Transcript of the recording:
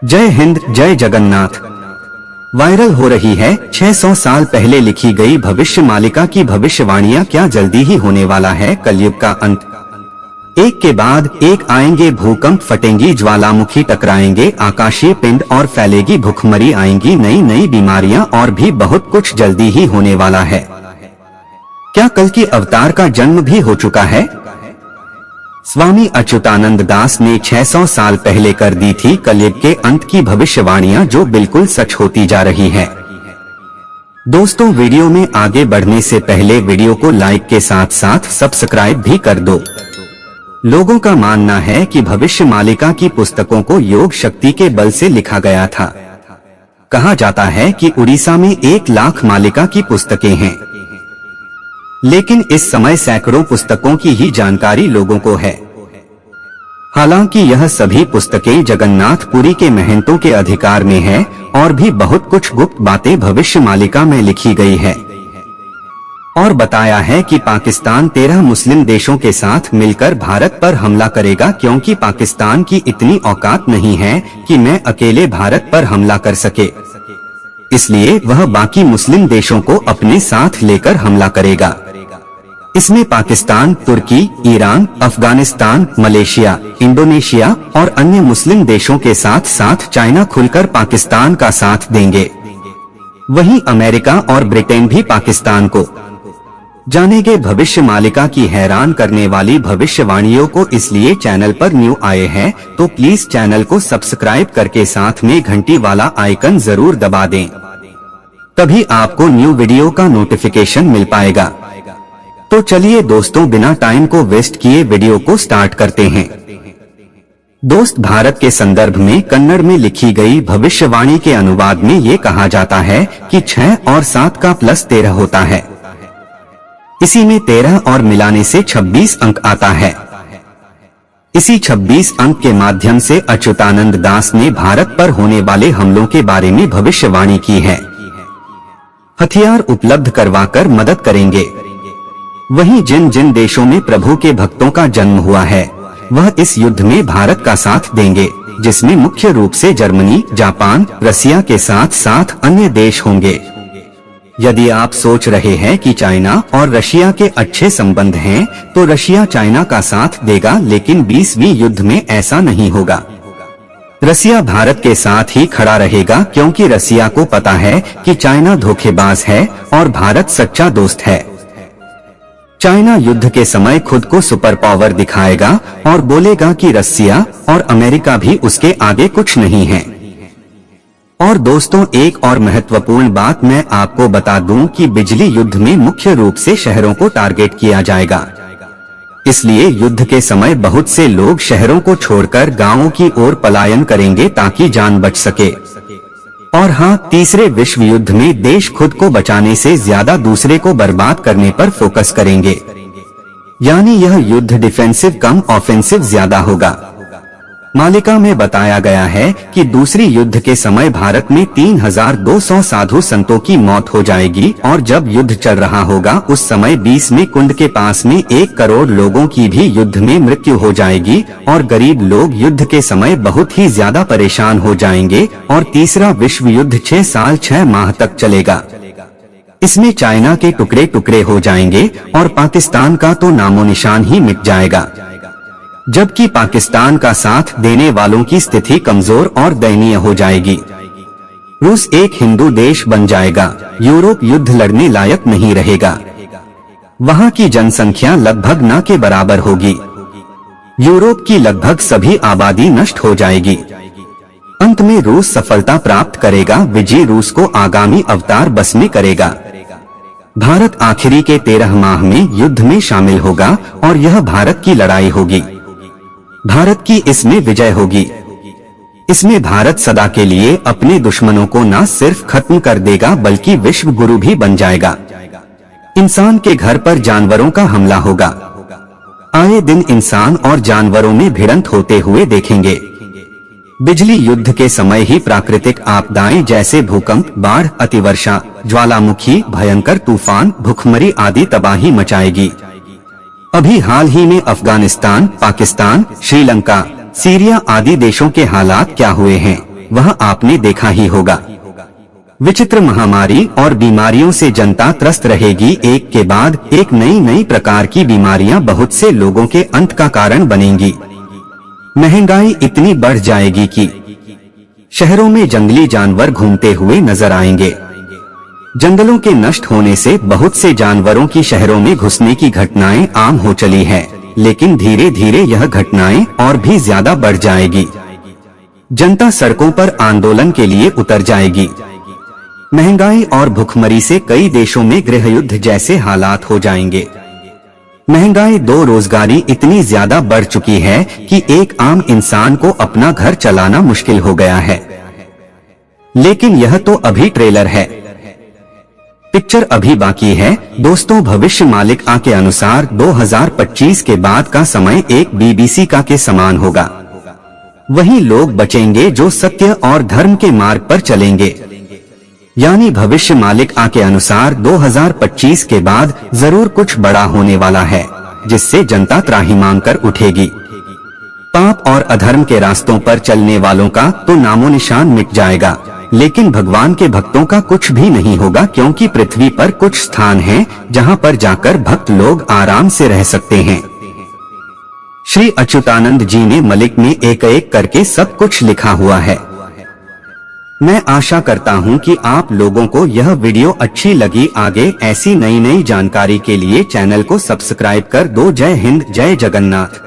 जय हिंद, जय जगन्नाथ। वायरल हो रही है 600 साल पहले लिखी गई भविष्य मालिका की भविष्यवाणियां। क्या जल्दी ही होने वाला है कलयुग का अंत? एक के बाद एक आएंगे भूकंप, फटेंगी ज्वालामुखी, टकराएंगे आकाशीय पिंड और फैलेगी भुखमरी, आएंगी नई नई बीमारियां और भी बहुत कुछ जल्दी ही होने वाला है। क्या कल की अवतार का जन्म भी हो चुका है? स्वामी अच्युतानंद दास ने 600 साल पहले कर दी थी कलयुग के अंत की भविष्यवाणियां, जो बिल्कुल सच होती जा रही है। दोस्तों, वीडियो में आगे बढ़ने से पहले वीडियो को लाइक के साथ साथ सब्सक्राइब भी कर दो। लोगों का मानना है कि भविष्य मालिका की पुस्तकों को योग शक्ति के बल से लिखा गया था। कहा जाता है कि उड़ीसा में 1 लाख मालिका की पुस्तकें हैं, लेकिन इस समय सैकड़ों पुस्तकों की ही जानकारी लोगों को है। हालांकि यह सभी पुस्तकें जगन्नाथपुरी के महंतों के अधिकार में है और भी बहुत कुछ गुप्त बातें भविष्य मालिका में लिखी गई है। और बताया है कि पाकिस्तान 13 मुस्लिम देशों के साथ मिलकर भारत पर हमला करेगा, क्योंकि पाकिस्तान की इतनी औकात नहीं है कि मैं अकेले भारत पर हमला कर सके। इसलिए वह बाकी मुस्लिम देशों को अपने साथ लेकर हमला करेगा। इसमें पाकिस्तान, तुर्की, ईरान, अफगानिस्तान, मलेशिया, इंडोनेशिया और अन्य मुस्लिम देशों के साथ साथ चाइना खुलकर पाकिस्तान का साथ देंगे। वहीं अमेरिका और ब्रिटेन भी पाकिस्तान को। जानेंगे भविष्य मालिका की हैरान करने वाली भविष्यवाणियों को। इसलिए चैनल पर न्यू आए हैं तो प्लीज चैनल को सब्सक्राइब करके साथ में घंटी वाला आइकन जरूर दबा दें, तभी आपको न्यू वीडियो का नोटिफिकेशन मिल पाएगा। तो चलिए दोस्तों, बिना टाइम को वेस्ट किए वीडियो को स्टार्ट करते हैं। दोस्त, भारत के संदर्भ में कन्नड़ में लिखी गई भविष्यवाणी के अनुवाद में ये कहा जाता है कि 6 और 7 का प्लस 13 होता है। इसी में 13 और मिलाने से 26 अंक आता है। इसी 26 अंक के माध्यम से अच्युतानंद दास ने भारत पर होने वाले हमलों के बारे में भविष्यवाणी की है। हथियार उपलब्ध करवाकर मदद करेंगे। वहीं जिन जिन देशों में प्रभु के भक्तों का जन्म हुआ है, वह इस युद्ध में भारत का साथ देंगे, जिसमें मुख्य रूप से जर्मनी, जापान, रसिया के साथ साथ अन्य देश होंगे। यदि आप सोच रहे हैं कि चाइना और रशिया के अच्छे संबंध हैं, तो रशिया चाइना का साथ देगा, लेकिन 20वीं युद्ध में ऐसा नहीं होगा। रसिया भारत के साथ ही खड़ा रहेगा, क्योंकि रसिया को पता है कि चाइना धोखेबाज है और भारत सच्चा दोस्त है। चाइना युद्ध के समय खुद को सुपर पावर दिखाएगा और बोलेगा कि रसिया और अमेरिका भी उसके आगे कुछ नहीं है। और दोस्तों, एक और महत्वपूर्ण बात मैं आपको बता दूं कि बिजली युद्ध में मुख्य रूप से शहरों को टारगेट किया जाएगा। इसलिए युद्ध के समय बहुत से लोग शहरों को छोड़कर गांवों की ओर पलायन करेंगे ताकि जान बच सके। और हाँ, तीसरे विश्व युद्ध में देश खुद को बचाने से ज्यादा दूसरे को बर्बाद करने पर फोकस करेंगे, यानी यह युद्ध डिफेंसिव कम ऑफेंसिव ज्यादा होगा। मालिका में बताया गया है कि दूसरी युद्ध के समय भारत में 3200 साधु संतों की मौत हो जाएगी, और जब युद्ध चल रहा होगा उस समय 20 में कुंड के पास में 1 करोड़ लोगों की भी युद्ध में मृत्यु हो जाएगी, और गरीब लोग युद्ध के समय बहुत ही ज्यादा परेशान हो जाएंगे। और तीसरा विश्व युद्ध 6 साल 6 माह तक चलेगा। इसमें चाइना के टुकड़े टुकड़े हो जाएंगे और पाकिस्तान का तो नामो निशान ही मिट जाएगा, जबकि पाकिस्तान का साथ देने वालों की स्थिति कमजोर और दयनीय हो जाएगी। रूस एक हिंदू देश बन जाएगा। यूरोप युद्ध लड़ने लायक नहीं रहेगा। वहां की जनसंख्या लगभग न के बराबर होगी। यूरोप की लगभग सभी आबादी नष्ट हो जाएगी। अंत में रूस सफलता प्राप्त करेगा। विजयी रूस को आगामी अवतार बस में करेगा। भारत आखिरी के 13 माह में युद्ध में शामिल होगा और यह भारत की लड़ाई होगी। भारत की इसमें विजय होगी। इसमें भारत सदा के लिए अपने दुश्मनों को न सिर्फ खत्म कर देगा, बल्कि विश्व गुरु भी बन जाएगा। इंसान के घर पर जानवरों का हमला होगा। आए दिन इंसान और जानवरों में भिड़ंत होते हुए देखेंगे। बिजली युद्ध के समय ही प्राकृतिक आपदाएं जैसे भूकंप, बाढ़, अतिवर्षा, ज्वालामुखी, भयंकर तूफान, भुखमरी आदि तबाही मचाएगी। अभी हाल ही में अफगानिस्तान, पाकिस्तान, श्रीलंका, सीरिया आदि देशों के हालात क्या हुए हैं, वह आपने देखा ही होगा। विचित्र महामारी और बीमारियों से जनता त्रस्त रहेगी। एक के बाद एक नई प्रकार की बीमारियां बहुत से लोगों के अंत का कारण बनेंगी। महंगाई इतनी बढ़ जाएगी कि शहरों में जंगली जानवर घूमते हुए नजर आएंगे। जंगलों के नष्ट होने से बहुत से जानवरों की शहरों में घुसने की घटनाएं आम हो चली है, लेकिन धीरे धीरे यह घटनाएं और भी ज्यादा बढ़ जाएगी। जनता सड़कों पर आंदोलन के लिए उतर जाएगी। महंगाई और भुखमरी से कई देशों में गृहयुद्ध जैसे हालात हो जाएंगे। महंगाई, दो रोजगारी इतनी ज्यादा बढ़ चुकी है कि एक आम इंसान को अपना घर चलाना मुश्किल हो गया है। लेकिन यह तो अभी ट्रेलर है, पिक्चर अभी बाकी है। दोस्तों, भविष्य मालिका के अनुसार 2025 के बाद का समय एक बीबीसी का के समान होगा। वही लोग बचेंगे जो सत्य और धर्म के मार्ग पर चलेंगे। यानी भविष्य मालिका के अनुसार 2025 के बाद जरूर कुछ बड़ा होने वाला है, जिससे जनता त्राहिमाम कर उठेगी। पाप और अधर्म के रास्तों पर चलने वालों का तो नामो निशान मिट जाएगा, लेकिन भगवान के भक्तों का कुछ भी नहीं होगा, क्योंकि पृथ्वी पर कुछ स्थान हैं जहां पर जाकर भक्त लोग आराम से रह सकते हैं। श्री अच्युतानंद जी ने मलिक में एक एक करके सब कुछ लिखा हुआ है। मैं आशा करता हूं कि आप लोगों को यह वीडियो अच्छी लगी। आगे ऐसी नई जानकारी के लिए चैनल को सब्सक्राइब कर दो। जय हिंद, जय जगन्नाथ।